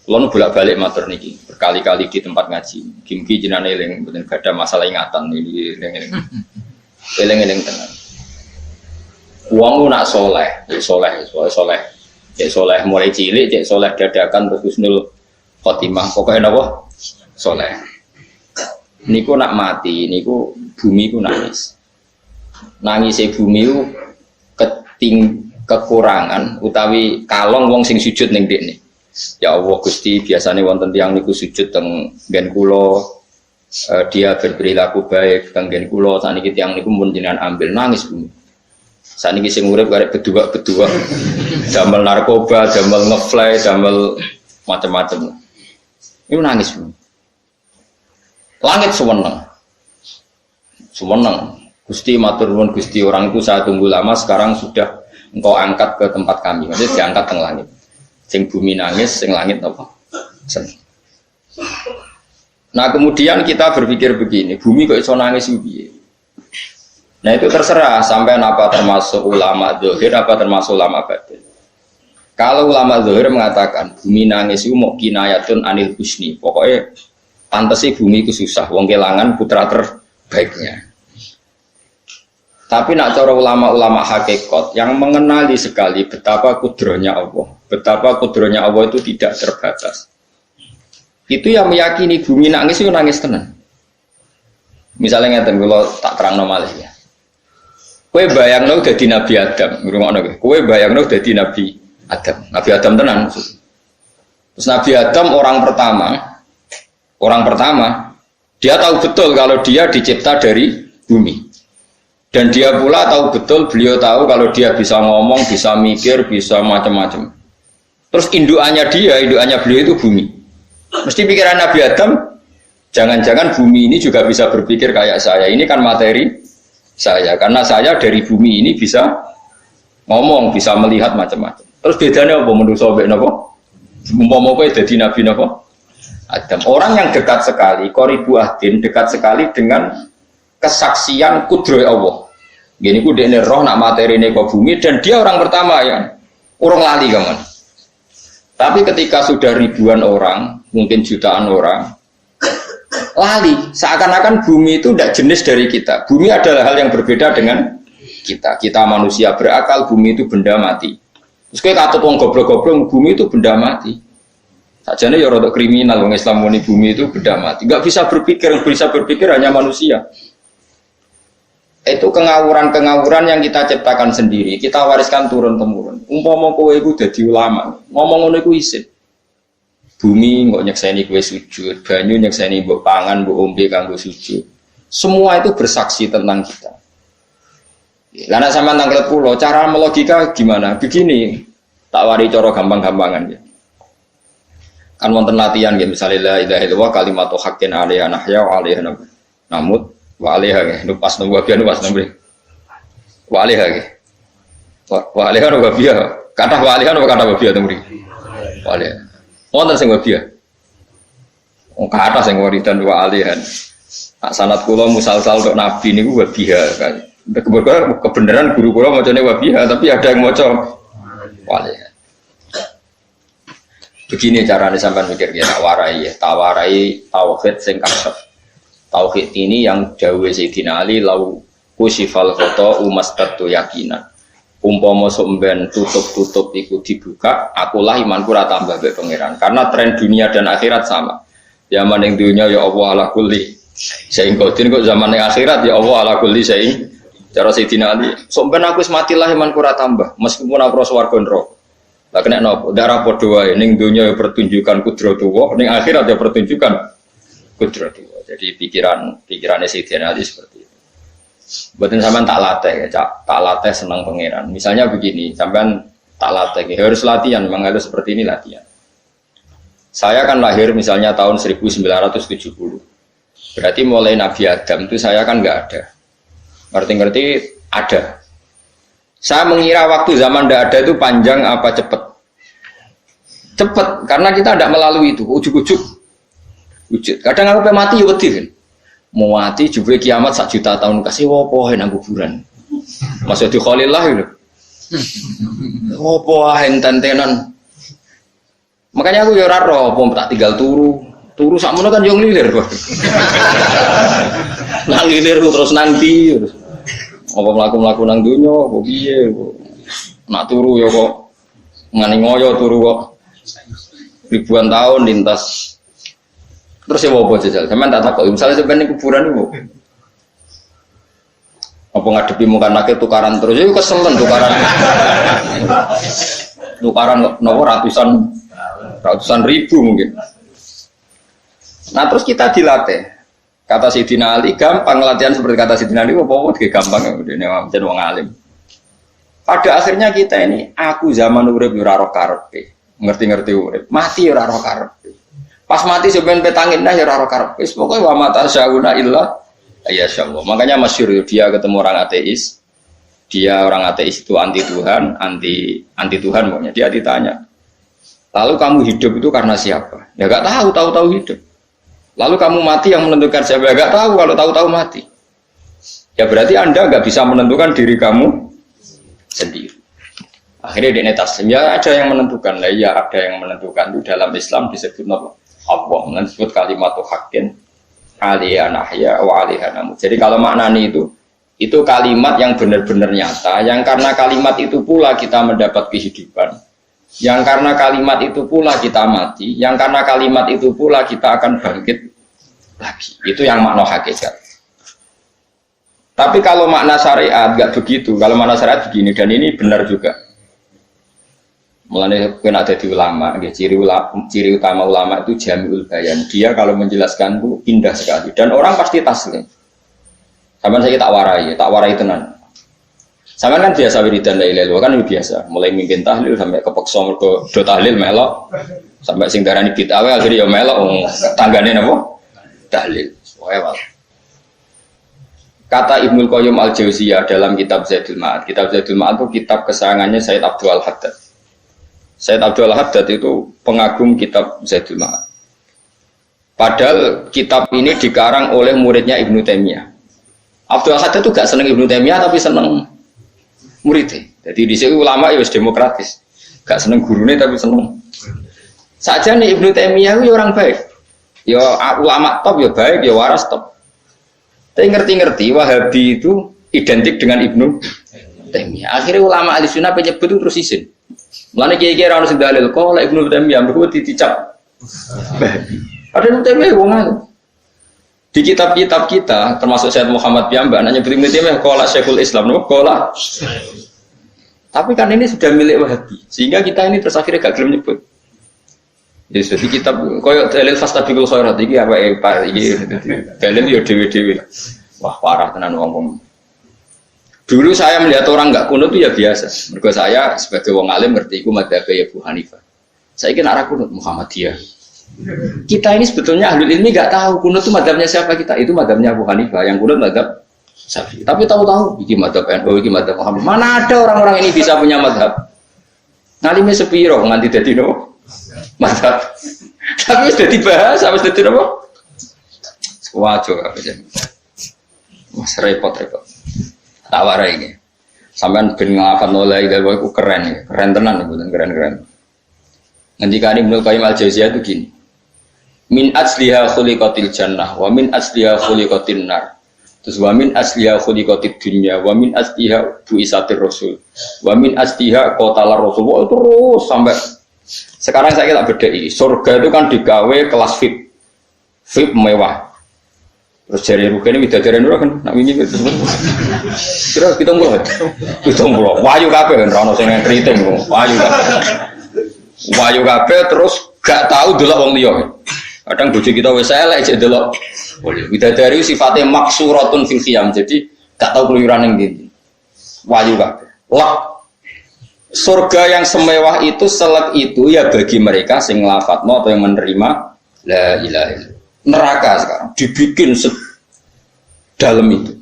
Kalau bolak-balik matur niki berkali-kali di tempat ngaji. Gimki jenane eling mboten gak ada masalah ingatan ini eling-eling. Eling-eling tenan. Wong nak soleh, soleh mulai cilik, cek soleh dadakan terus husnul khotimah. Pokoknya napa? Soleh. Niku nak mati, niku bumi ku nangis. Nangise bumi ku kekurangan utawi kalong wong sing sujud ning dekne. Ya Allah Gusti, biasanya wonten tiyang niku sujud teng nggen kula, dia berperilaku baik teng nggen kula, saniki tiyang niku mun jenengan ambil nangis bumi. Saniki sing urip karek bedua-bedua, damel narkoba, damel ngefly, damel macam-macam. Iku nangis bumi. Langit suweneng. Suweneng. Gusti matur nuwun Gusti, orang itu saya tunggu lama, sekarang sudah engkau angkat ke tempat kami. Maksudnya diangkat teng langit. Sing bumi nangis, sing langit apa? Seneng. Nah kemudian kita berpikir begini, bumi kok iso nangis piye? Nah itu terserah sampai apa termasuk ulama zahir, apa termasuk ulama batin. Kalau ulama zahir mengatakan bumi nangis itu mau kinayatun anil husni, pokoknya pantas sih bumi itu susah, wong kelangan putra terbaiknya. Tapi nak cara ulama-ulama hakikat yang mengenali sekali betapa kudrohnya Allah, betapa kudrohnya Allah itu tidak terbatas. Itu yang meyakini bumi nangis itu nangis tenan. Misalnya ngeten kalau tak terang normal ya. Kue bayangno dadi Nabi Adam, ngrungokno kowe. Kue bayangno dadi Nabi Adam. Nabi Adam tenan. Terus Nabi Adam orang pertama, dia tahu betul kalau dia dicipta dari bumi. Dan dia pula tahu betul, beliau tahu kalau dia bisa ngomong, bisa mikir, bisa macam-macam. Terus indukannya beliau itu bumi. Mesti pikiran Nabi Adam, jangan-jangan bumi ini juga bisa berpikir kayak saya. Ini kan materi saya, karena saya dari bumi ini bisa ngomong, bisa melihat macam-macam. Terus bedanya apa menurut sobat napa? Umpama kowe dadi Nabi napa? Adam. Orang yang dekat sekali, qoribu ahdin, dekat sekali dengan kesaksian kudroh Allah. Gini ku dekne roh nak materine kok bumi dan dia orang pertama ya. Orang lali kawan. Tapi ketika sudah ribuan orang, mungkin jutaan orang, lali. Seakan-akan bumi itu tidak jenis dari kita. Bumi adalah hal yang berbeda dengan kita. Kita manusia berakal, bumi itu benda mati. Terus kayak katut wong goblok-goblok, bumi itu benda mati. Sajane ya rada kriminal wong Islam muni bumi itu benda mati. Enggak bisa berpikir hanya manusia. Itu kengawuran-kengawuran yang kita ciptakan sendiri, kita wariskan turun-temurun. Umpama kowe iku dadi ulama, ngomong ngono iku isin. Bumi kok nyekseni kowe sujud, banyu nyekseni mbok pangan, mbok ombe kanggo sujud. Semua itu bersaksi tentang kita. Lah nek sampean tanglet pulo, cara melogika gimana? Begini, tak wari cara gampang-gampangan ya. Kan wonten latihan ya, misalnya la ilaha illallah kalimatu haqqin 'alaiha nahya wa 'alaiha namut. Waliha ke, nupas nubuabiah nupas nubri. Waliha ke, waliha nubuabiah. Kata waliha nubuah kata nubuabiah nubri. Waliha. Monten sing nubuabiah. Kata sing waridan walihan. Sanad kula musal-sal untuk nabi ini nubuabiah kan. Kebenaran guru kula macamnya nubuabiah, tapi ada yang macam waliha. Begini caranya sampai mikir kita tawarai tauhid sing kasep. Tauhid ini yang dawuh Sayyidina Ali lau kusifal khoto umastatu yakinan. Umpama somben tutup-tutup iku dibuka, akulah imanku ora tambah mbek pangeran. Karena tren dunia dan akhirat sama. Zaman ning dunia ya Allah ala kulli saing kodin kok zaman ning akhirat ya Allah ala kulli saing. Cara Sayyidina Ali, somben aku wis mati lah imanku ora tambah, meskipun aku swarga neraka. Lah kena napa? Darah padha wae ning dunia ya pertunjukan kudratullah, ning akhirat ya pertunjukan kudratullah. Jadi pikirannya Sayyidina Ali seperti itu. Buatin sampean tak latih ya, tak latih senang pangeran. Misalnya begini, sampean tak latih, ya harus latihan, memang harus seperti ini latihan. Saya kan lahir misalnya tahun 1970. Berarti mulai Nabi Adam itu saya kan nggak ada. Ngerti-ngerti ada. Saya mengira waktu zaman tidak ada itu panjang apa cepat? Cepat, karena kita tidak melalui itu, ujuk-ujuk. Wujud. Kadang aku mati ya wedi kan. Mau mati jebule kiamat 1 juta tahun kasih opo nang kuburan. Masih di Khalillah lho. Opo enten tenan. Makanya aku ya ora roh, apa tak tinggal turu sakmono kan yo nglilir kok. Nang nglilir terus nanti terus. Apa mlaku-mlaku nang donya apa piye kok. Nak turu ya kok ngani ngoyo turu kok. Ribuan tahun lintas. Terus ya apa jajal? Sampeyan tak takok, misalnya sampeyan ning kuburan iku. Apa ngadepi muka nakit tukaran terus ya keselen tukaran. Tukaran nopo ratusan ribu mungkin. Nah terus kita dilatih. Kata Sayyidina Ali gampang latihan seperti kata Sayyidina Ali apa gampang ya jadi wong alim. Pada akhirnya kita ini aku zaman urip ora ro karepe, ngerti-ngerti urip, mati ora ro karepe. Pas mati sampean petangin dah ya ora ro karepe. Pokoke wa mata syauna illa ya Allah. Makanya masyhur dia ketemu orang ateis. Dia orang ateis itu anti Tuhan, anti Tuhan pokoknya. Dia ditanya. Lalu kamu hidup itu karena siapa? Ya enggak tahu hidup. Lalu kamu mati yang menentukan siapa? Ya enggak tahu kalau tahu mati. Ya berarti Anda enggak bisa menentukan diri kamu sendiri. Akhirnya dia taslim, ya ada yang menentukan. Lah ya ada yang menentukan. Itu dalam Islam disebut Allah, disebut kalimat haqqin alaiha nahya wa alaiha namut. Jadi kalau maknanya itu kalimat yang benar-benar nyata, yang karena kalimat itu pula kita mendapat kehidupan. Yang karena kalimat itu pula kita mati, yang karena kalimat itu pula kita akan bangkit lagi. Itu yang makna hakikat. Tapi kalau makna syariat enggak begitu. Kalau makna syariat begini, dan ini benar juga. Mulanya kena ada di ulama, ciri utama ulama itu jamiul bayan. Dia kalau menjelaskan itu indah sekali dan orang pasti taslim. Sama saya tak warai tenan. Sama kan biasa wiridan la ilaha illallah kan biasa, mulai mimpin tahlil sampai kepeksa mergo do tahlil melok, sampai sing darani bid'ah akhirnya ya melok tanggane napa? Tahlil. Kata Ibnul Qayyim Al-Jauziyah dalam kitab Zaidul Ma'ad. Kitab Zaidul Ma'ad itu kitab kesayangannya Sayyid Abdul Al-Haddad. Sayyid Abdul Al-Haddad itu pengagum kitab Zaidul Ma'ad. Padahal kitab ini dikarang oleh muridnya Ibnu Taimiyah. Abdul Al-Haddad itu gak seneng Ibnu Taimiyah tapi seneng muridnya. Jadi di sini ulama ya demokratis. Gak seneng gurunya tapi seneng. Saja nih Ibnu Taimiyah itu orang baik. Ya ulama top ya baik, ya waras top. Tapi ngerti-ngerti Wahabi itu identik dengan Ibnu Taimiyah. Akhirnya ulama ahli sunnah penyebut itu terus izin. Mulane kiai-kiai ora ono sing dalil kok lek Ibnu Taimiyah mergo dicap. Ada Ibnu Taimiyah wong ngono. Di kitab-kitab kita termasuk Syekh Muhammad Piyambak nanya Ibnu Taimiyah qala Syekhul Islam nopo qala. Tapi kan ini sudah milik Wahabi sehingga kita ini terus akhirnya gak gelem nyebut. Jadi kitab koyo dalil fastabiqul khairat iki apa Pak iki dalil yo dhewe-dhewe. Wah parah tenan wong. Dulu saya melihat orang enggak kunut itu ya biasa. Mergo saya sebagai wong alim ngerti iku madzhab Abu Hanifah. Saya kira arah kunut Muhammadiyah. Kita ini sebetulnya ahli ilmi enggak tahu kunut itu madzhabnya siapa kita. Itu madzhabnya Abu Hanifah, yang kunut madzhab Syafi'i. Tapi tahu-tahu iki madzhab NU, iki madzhab Muhammad. Mana ada orang-orang ini bisa punya madzhab? Ngalime sepiro nganti dadi no? Madzhab. Tapi wis dadi bahasa, wis dadi apa? Wajo apa jen. Mas repot-repot. Tak warai ini. Sampean ben nglafal oleh ilmu iku keren tenan niku, keren. Ngendikane Ibnu Qayyim Al-Jauziyah itu gini. Min asliha khuliqatil jannah wa min asliha khuliqatin nar. Terus wa min asliha khuliqatid dunya wa min asliha buisatir rasul. Wa min asliha qatalar rasul. Terus sampai sekarang saya tak bedai. Surga itu kan digawe kelas VIP. VIP mewah. Terus jari rugane widadari ora kan nak wingi itu. Kira 70. Wayu kabeh kan ora ono sing kriting kok. Wayu kabeh terus gak tahu delok wong liya. Kadang bojo kita wis elek jek delok. Widadari sifatnya maksuratun fil khiyam. Jadi gak tahu keluyuran ning ndi. Wayu kabeh. Lah surga yang semewah itu selek itu ya bagi mereka sing nglafatno atau yang menerima la ilaha illallah. Neraka sekarang dibikin dalam itu.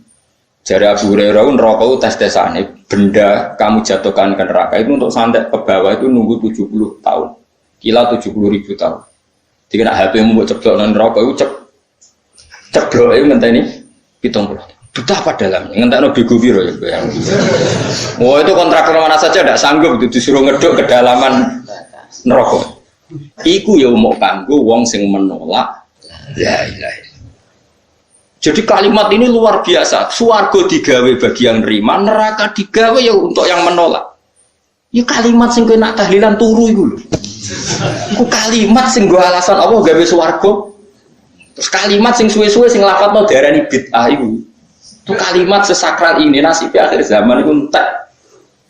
Jari Abu Hurairah neraka itu tes-tesane benda kamu jatuhkan ke neraka itu untuk santet ke bawah itu nunggu 70 tahun. Kila 70.000 tahun. Jika nak HP mu ceblok nang neraka itu ceblok itu ngenteni 70. Betapa dalamnya ngentekno bego piro ya bayang. Oh itu kontraktor mana saja tidak sanggup itu disuruh ngeduk kedalaman neraka. Iku ya mau kanggo wong sing menolak la ilaha illallah. Jadi kalimat ini luar biasa. Swarga digawe bagi yang nerima, neraka digawe ya untuk yang menolak. Ya kalimat sing kowe nak tahlilan turu iku lho. Iku kalimat sing nggo alasan apa gawe swarga. Terus kalimat sing suwe-suwe sing lafadzno diarani bid'ah iku. Itu kalimat sesakral ini nasib akhir zaman itu entek.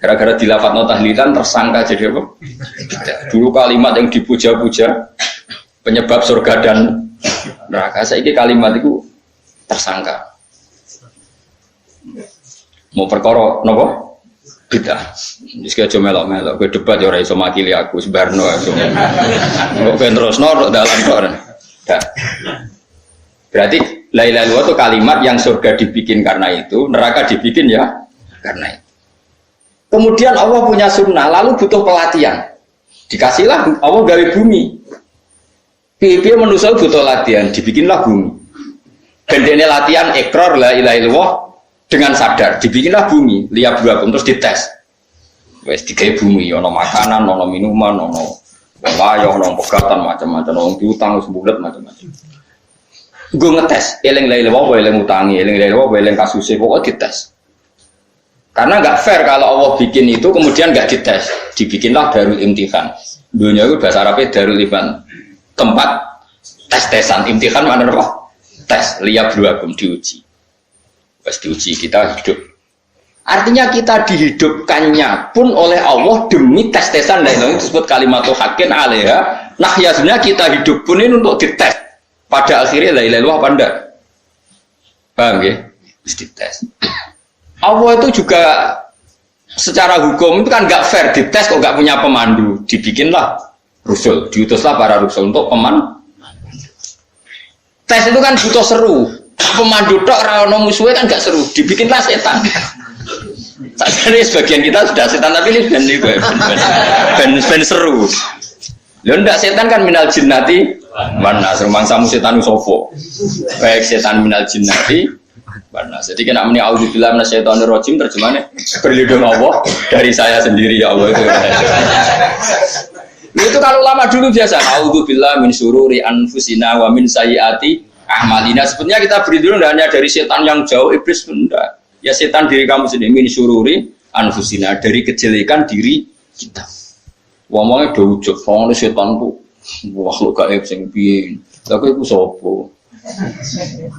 Gara-gara dilafadzno tahlilan tersangka jadi apa? Dulu kalimat yang dipuja-puja penyebab surga dan neraka. Saiki kalimat itu tersangka. Mau perkara napa? Bid'ah. Wis aja melok-melok, kowe debat ya ora iso makili aku sebarno aja. Kok ben terusno dalan kok. Berarti la ilaha illallah itu kalimat yang surga dibikin karena itu, neraka dibikin ya karena itu. Kemudian Allah punya sunnah, lalu butuh pelatihan. Dikasihlah Allah gawe bumi. Piye manusia butuh latihan, dibikinlah bumi. Dan ini latihan ikrar la ilaha illallah dengan sadar, dibikinlah bumi, lihat buakum terus dites. Wes digawe bumi, ono makanan, ono minuman, ono wayah, ono pegatan macam-macam, ono diutang sebulet macam-macam. Gue ngetes, eling la ilaha illallah, eling utangi, eling la ilaha illallah, eling kasusnya, pokoknya dites. Karena nggak fair kalau Allah bikin itu kemudian nggak dites, dibikinlah darul imtihan. Dunia itu bahasa Arabnya darul imtihan, tempat tes-tesan. Imtihan mana apa? Tes, lihat buakum diuji. Pas diuji kita hidup. Artinya kita dihidupkannya pun oleh Allah demi tes-tesan. Nah itu disebut kalimatul haqqin alaiha. Nah ya sebenarnya kita hidup pun ini untuk dites. Pada akhirnya la ilaha illallah apa enggak? Paham ya? Harus dites. Allah itu juga secara hukum itu kan nggak fair, dites kok nggak punya pemandu, dibikinlah rusul, diutuslah para rusul untuk pemandu. Tes itu kan butuh seru, pemandu tok rano musuhnya kan nggak seru, dibikinlah setan. Tadi sebagian kita sudah setan tapi ini ben seru. Lo ndak setan kan minal jinnati mana serumangsamu setan usofo, baik setan minal jinnati mana. Jadi kena meni auzubillah minasyaitonir rajim terjemahannya berlindung Allah dari saya sendiri ya Allah itu. Itu kalau lama dulu biasa auzubillah min syururi anfusina wa min sayyiati a'malina. Sebenarnya kita berlindung hanya dari setan yang jauh, iblis benda. Ya setan diri kamu sendiri, min syururi anfusina, dari kejelekan diri kita. Ngomongnya do ujug, ngomongnya setan tuh wah lu gaib sing piye. Lah kowe iku sapa?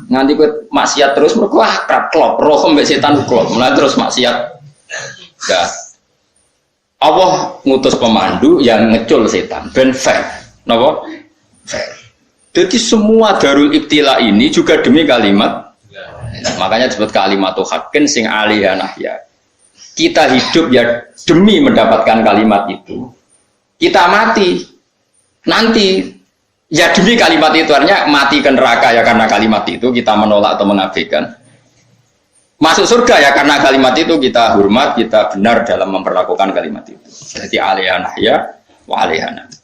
Nganti kowe maksiat terus mergo akrab klop, roh mbek setan klop. Mulai terus maksiat. Ya. Allah ngutus pemandu yang ngecul setan ben fair. Napa? Fair. Jadi semua darul ibtila ini juga demi kalimat. Makanya disebut kalimatul haqqin sing alaiha nahya. Kita hidup ya demi mendapatkan kalimat itu. Kita mati nanti ya demi kalimat itu, artinya mati ke neraka ya karena kalimat itu kita menolak atau mengabaikan. Masuk surga ya karena kalimat itu kita hormat, kita benar dalam memperlakukan kalimat itu. Jadi alaiha nahya wa alaiha nahya.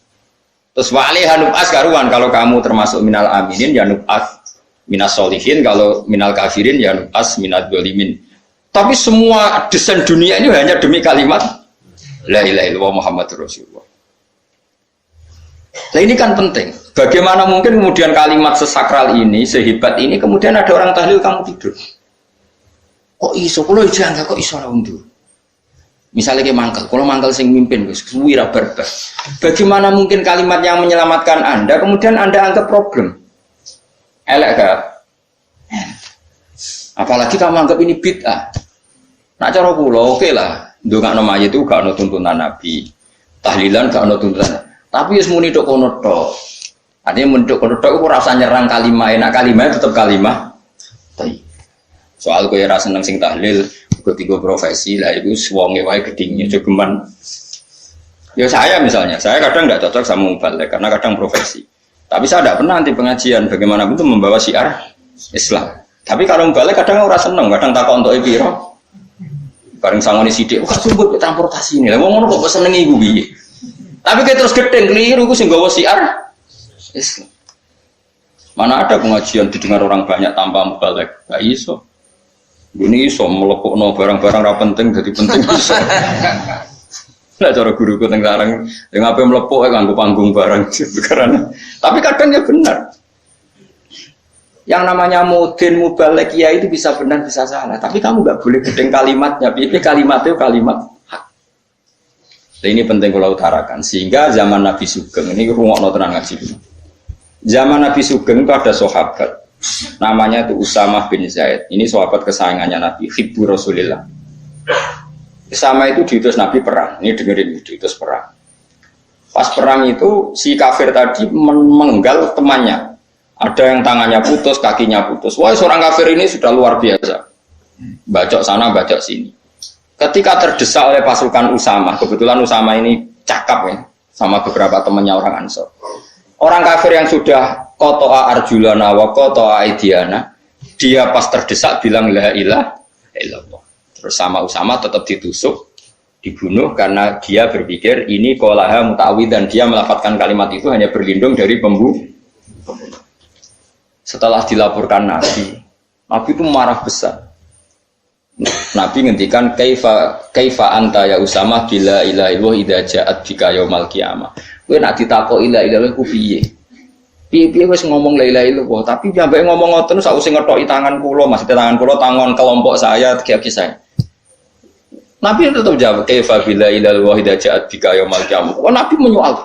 Terus wa alaiha nub'as karuan, kalau kamu termasuk minal aminin ya nub'as minas solihin, kalau minal kafirin ya nub'as minad dzalimin. Tapi semua desain dunia ini hanya demi kalimat la ilaha illallah Muhammadur Rasulullah. Nah ini kan penting. Bagaimana mungkin kemudian kalimat sesakral ini, sehebat ini, kemudian ada orang tahlil kamu tidur. Kok iso? Kalau jangan kok iso orang tidur. Misalnya kayak mangkal, kalau mangkal sing mimpin, wira berber. Bagaimana mungkin kalimat yang menyelamatkan Anda, kemudian Anda anggap problem? Elek gak? Apalagi kamu anggap ini bid'ah. Nak cara kula oke lah. Ndongakno mayit itu gak ono tuntunan Nabi. Tahlilan gak ono tuntunan. Tapi wis muni tok kono tok. Artinya muni tok kono tok ora usah nyerang kalimah, enak kalimah tetap kalimah. Tapi soal kowe ora seneng sing tahlil, ketiga profesi lah itu wonge wae gedingnya jogeman. Ya saya misalnya, saya kadang enggak cocok sama mubalik karena kadang profesi. Tapi saya tidak pernah anti pengajian bagaimana itu membawa syiar Islam. Tapi kalau mubalik kadang ora seneng, kadang takon entuk piro. Bareng sangone sithik, kok sumbut transportasi ini. Lah wong ngono kok senengi iku piye? Tapi kita terus gedeng keliru, itu sing gawa syiar Islam. Mana ada pengajian didengar orang banyak tanpa mubalik? Gak iso. Ini iso melepokno barang-barang ra penting jadi penting iso. Nah, cara guruku teng sarang yang apa melepuk nganggo panggung barang karena. Tapi kadang ya benar. Yang namanya mudin mubalek ya itu bisa benar bisa salah. Tapi kamu nggak boleh gedeng kalimatnya. Tapi kalimat itu kalimat hak. Nah, ini penting kalau utarakan. Sehingga zaman Nabi Sugeng ini rungokno tenan ngaji. Zaman Nabi Sugeng itu ada sahabat. Namanya itu Usamah bin Zaid. Ini sahabat kesayangannya Nabi. Hibbu Rasulillah. Sama itu diutus Nabi perang. Ini dengerin diutus perang. Pas perang itu si kafir tadi mengenggal temannya. Ada yang tangannya putus, kakinya putus. Wah, seorang kafir ini sudah luar biasa. Bacok sana, bacok sini. Ketika terdesak oleh pasukan Usamah, kebetulan Usamah ini cakap ya, sama beberapa temannya orang Ansor. Orang kafir yang sudah kotoa arjulana wa kotoa aidiana, dia pas terdesak bilang la ilaha illallah. Terus sama Usamah tetap ditusuk, dibunuh karena dia berpikir ini qolaha muta'awid dan dia melafadzkan kalimat itu hanya berlindung dari pembunuh. Setelah dilaporkan Nabi itu marah besar. Nabi ngendikan kaifa anta ya Usamah bila ilaha illallah idza ja'at bika yaumil qiyamah. Kowe nak ditakoki la ilaha illallah ku piye? Piye wis ngomong la ilaha illallah, tapi sampai ngomong ngoten sausé ngethoki tangan kula, maksudnya tangan kula tangan kelompok saya, kaki saya. Nabi tetap jawab kaifa bila ilaha illallah idza ja'at bika yaumil qiyamah. Oh, Nabi menyoal.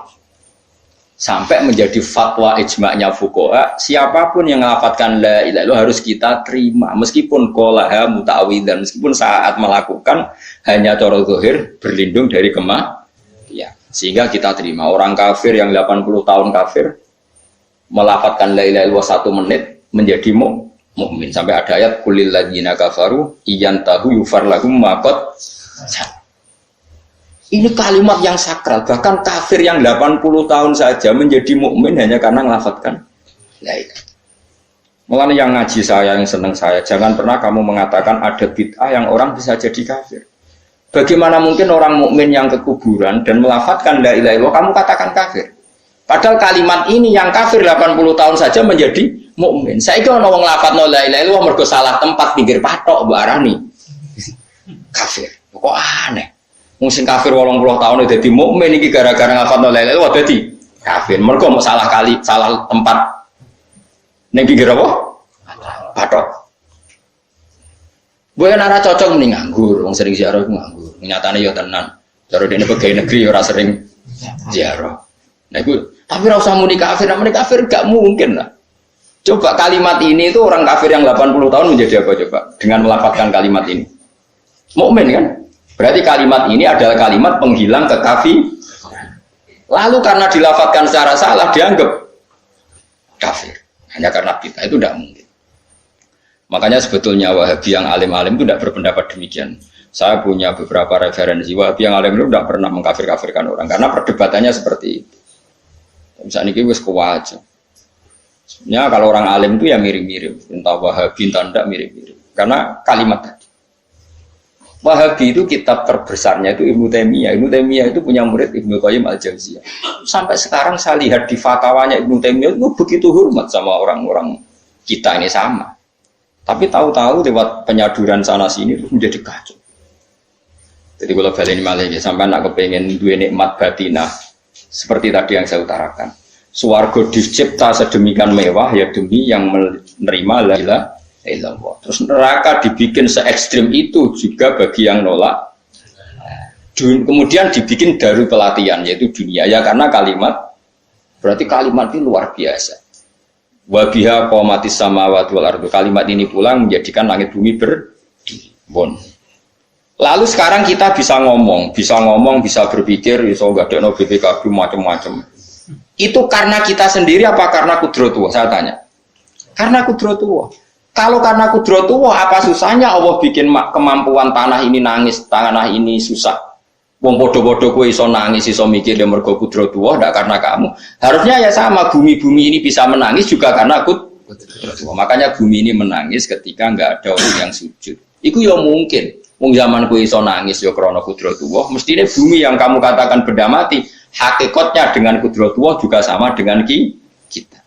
Sampai menjadi fatwa ijma'nya fuqaha, siapapun yang melafatkan la ilaha illallah harus kita terima meskipun qolaha muta'awwidan, meskipun saat melakukan hanya cara zahir berlindung dari ya, sehingga kita terima. Orang kafir yang 80 tahun kafir melafatkan la ilaha illallah 1 menit menjadi mukmin. Sampai ada ayat qulil ladzina kafaru iyantahu yufar lahum ma qad. Ini kalimat yang sakral, bahkan kafir yang 80 tahun saja menjadi mukmin hanya karena melafatkan la ilaha. Mulanya yang ngaji saya, yang senang saya, jangan pernah kamu mengatakan ada bid'ah yang orang bisa jadi kafir. Bagaimana mungkin orang mukmin yang ke kuburan dan melafatkan la ilaha illallah kamu katakan kafir? Padahal kalimat ini yang kafir 80 tahun saja menjadi mukmin. Saiki ana wong nglafadzno la ilaha illallah mergo salah tempat pinggir patok mbok arani kafir. Kok aneh. Musim kafir 80 tahun dadi mukmin iki gara-gara ngafalno la ilaha illallah dadi kafir. Mergo mau salah kali, salah tempat. Ning pinggir apa? Patok. Boyo nara cocok mending nganggur, wong sering ziarah nganggur. Nyatane ya tenan. Cara dene pegawai negeri ora sering ziarah. Nah iku tapi ora usah muni kafir, namanya kafir gak mungkin lah. Coba kalimat ini itu orang kafir yang 80 tahun menjadi apa coba dengan melafadzkan kalimat ini? Mukmin kan? Berarti kalimat ini adalah kalimat penghilang kekafiran. Lalu karena dilafadzkan secara salah dianggap kafir. Hanya karena bid'ah itu tidak mungkin. Makanya sebetulnya Wahabi yang alim-alim itu tidak berpendapat demikian. Saya punya beberapa referensi Wahabi yang alim itu tidak pernah mengkafir-kafirkan orang karena perdebatannya seperti itu. Misalnya ini wis kuwaja. Sebenarnya kalau orang alim itu ya mirip-mirip, entah Wahabi entah tidak mirip-mirip. Karena kalimat tadi. Wahabi itu kitab terbesarnya itu Ibnu Taimiyah. Ibnu Taimiyah itu punya murid Ibnu Qayyim Al-Jauziyah. Sampai sekarang saya lihat di fatwanya Ibnu Taimiyah itu begitu hormat sama orang-orang kita ini sama. Tapi tahu-tahu lewat penyaduran sana sini itu menjadi kacau. Jadi kalau balik ini malah sampai nak kepengen dua nikmat batinah seperti tadi yang saya utarakan. Swarga dicipta sedemikian mewah ya demi yang menerima la ilaha illallah. Terus neraka dibikin se ekstrim itu juga bagi yang nolak. Kemudian dibikin darul pelatihan yaitu dunia ya karena kalimat berarti kalimat ini luar biasa. Wa biha qamatis samawati wal ardu. Kalimat ini pulang menjadikan langit bumi berdiri. Lalu sekarang kita bisa ngomong, bisa berpikir, bisa ngadekno BPKB macam-macam. Itu karena kita sendiri apa karena kudratullah? Saya tanya. Karena kudratullah. Kalau karena kudratullah, apa susahnya Allah bikin kemampuan tanah ini nangis, tanah ini susah. Wong bodoh-bodoh kowe iso nangis, iso mikir ya mergo kudratullah, ndak karena kamu. Harusnya ya sama, bumi-bumi ini bisa menangis juga karena kudratullah. Makanya bumi ini menangis ketika enggak ada orang yang sujud. Iku ya mungkin. Wong zaman kowe iso nangis ya krana kudratullah, mestine bumi yang kamu katakan benda mati, hakikatnya dengan kudratullah juga sama dengan kita.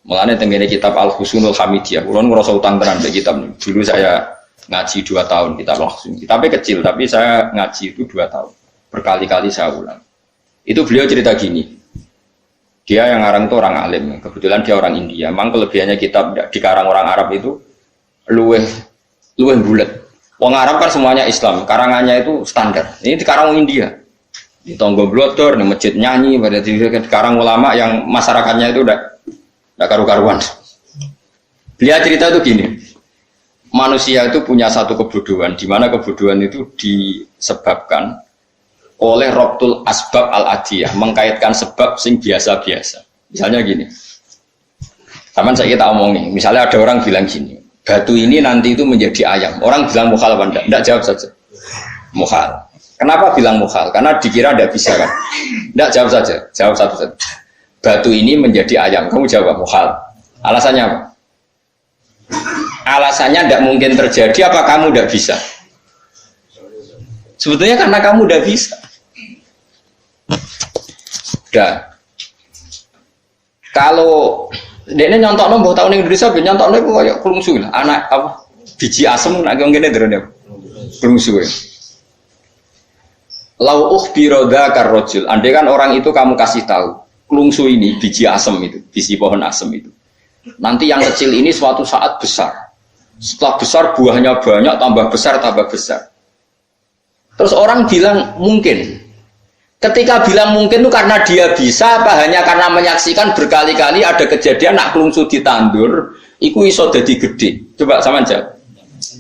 Mulane tengene kitab Al-Husunul Hamidiyah, kula ngrasa utang tenan mbek kitab ini. Dulu saya ngaji 2 tahun kitab langsung. Kitabnya kecil tapi saya ngaji itu 2 tahun. berkali-kali saya ulang. Itu beliau cerita gini. Dia yang ngarang itu orang alim, kebetulan dia orang India. Memang kelebihannya kitab dikarang orang Arab itu luweh bulat. Wong Arab kan semuanya Islam, karangannya itu standar. Ini dikarang India. Di Tonggo Blodor, di masjid nyanyi, pada dikarang ulama yang masyarakatnya itu udah karu-karuan. Beliau cerita itu gini. Manusia itu punya satu kebodohan, di mana kebodohan itu disebabkan oleh Rabtul Asbab Al-Adiyah, mengkaitkan sebab sing biasa-biasa. Misalnya gini, taman saya kita omongin, misalnya ada orang bilang gini, batu ini nanti itu menjadi ayam. Orang bilang mukhal apa enggak? Enggak, jawab saja. Mukhal. Kenapa bilang mukhal? Karena dikira tidak bisa kan? Enggak, jawab saja. Jawab satu saja. Batu ini menjadi ayam. Kamu jawab mukhal. Alasannya apa? Alasannya tidak mungkin terjadi, apa kamu tidak bisa? Sebetulnya karena kamu udah bisa. Udah. Kalau dia nyontok nombor tahun Indonesia, nyontok nombor kayak kelungsu lah. Anak apa? Biji asem, nak gini derene. Kelungsu ya. Lau ukhbiroda karrojul. Andai kan orang itu kamu kasih tahu, kelungsu ini biji asem itu, biji pohon asem itu. Nanti yang kecil ini suatu saat besar. Setelah besar buahnya banyak, tambah besar, tambah besar. Terus orang bilang mungkin. Ketika bilang mungkin itu karena dia bisa, apa hanya karena menyaksikan berkali-kali ada kejadian nak kelungsu ditandur, iku iso dadi gede. Coba sama aja.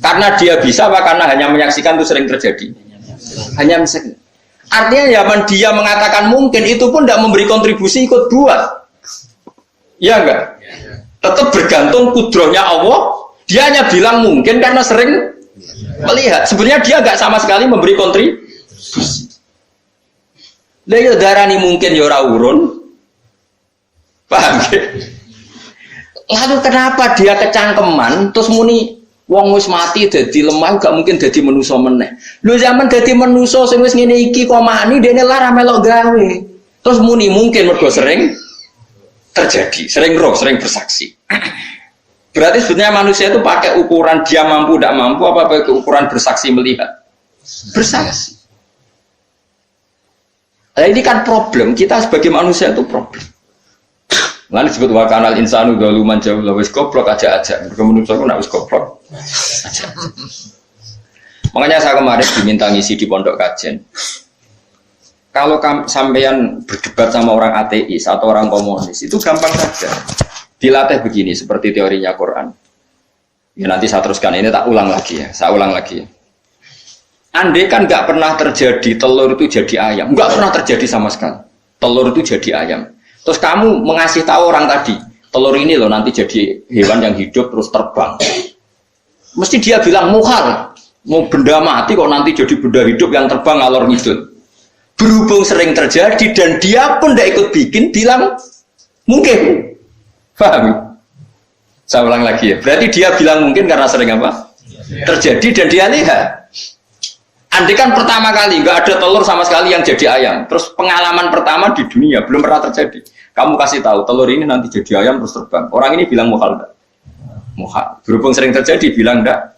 Karena dia bisa, apa karena hanya menyaksikan itu sering terjadi? Hanya menyaksikan. Artinya zaman dia mengatakan mungkin itu pun tidak memberi kontribusi ikut buat. Ya enggak? Tetap bergantung kudrohnya Allah. Dia hanya bilang mungkin karena sering melihat. Sebenarnya dia nggak sama sekali memberi kontribusi. Lah darani mungkin ya ora urun. Paham ya? Lalu kenapa dia kecangkeman terus muni wong wis mati dadi lemah gak mungkin dadi manusa meneh. Lho zaman dadi manusa sing wis ngene iki kok mani dene lara melok gawe. Terus muni mungkin mergo sering terjadi, sering roh, sering bersaksi. Berarti sebenarnya manusia itu pakai ukuran dia mampu tidak mampu apa pakai ukuran bersaksi melihat? Bersaksi. Nah, ini kan problem kita sebagai manusia itu problem. Lalu disebut wakanal insanu zaluman jauh wis goblok aja. Manusia itu nak wis goblok. Makanya saya kemarin diminta ngisi di pondok kajian. Kalau sampean berdebat sama orang ateis atau orang komunis itu gampang saja. Dilatih begini seperti teorinya Quran. Ya nanti saya teruskan ini tak ulang lagi ya. Saya ulang lagi. Andai kan nggak pernah terjadi telur itu jadi ayam, nggak pernah terjadi sama sekali. Telur itu jadi ayam. Terus kamu mengasih tahu orang tadi, telur ini loh nanti jadi hewan yang hidup terus terbang. Mesti dia bilang mukhal, mau benda mati kok nanti jadi benda hidup yang terbang ngalor ngidul. Berhubung sering terjadi dan dia pun tidak ikut bikin, bilang mungkin. Paham? Saya ulang lagi ya. Berarti dia bilang mungkin karena sering apa? Terjadi dan dia lihat. Andai kan pertama kali nggak ada telur sama sekali yang jadi ayam. Terus pengalaman pertama di dunia belum pernah terjadi. Kamu kasih tahu telur ini nanti jadi ayam terus terbang. Orang ini bilang mukhal enggak? Mukhal. Berhubung sering terjadi bilang enggak.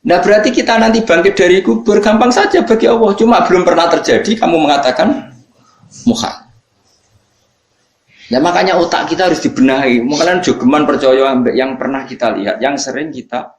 Nah berarti kita nanti bangkit dari kubur gampang saja bagi Allah. Cuma belum pernah terjadi kamu mengatakan mukhal. Nah makanya otak kita harus dibenahi. Makanya jogeman percaya yang pernah kita lihat, yang sering kita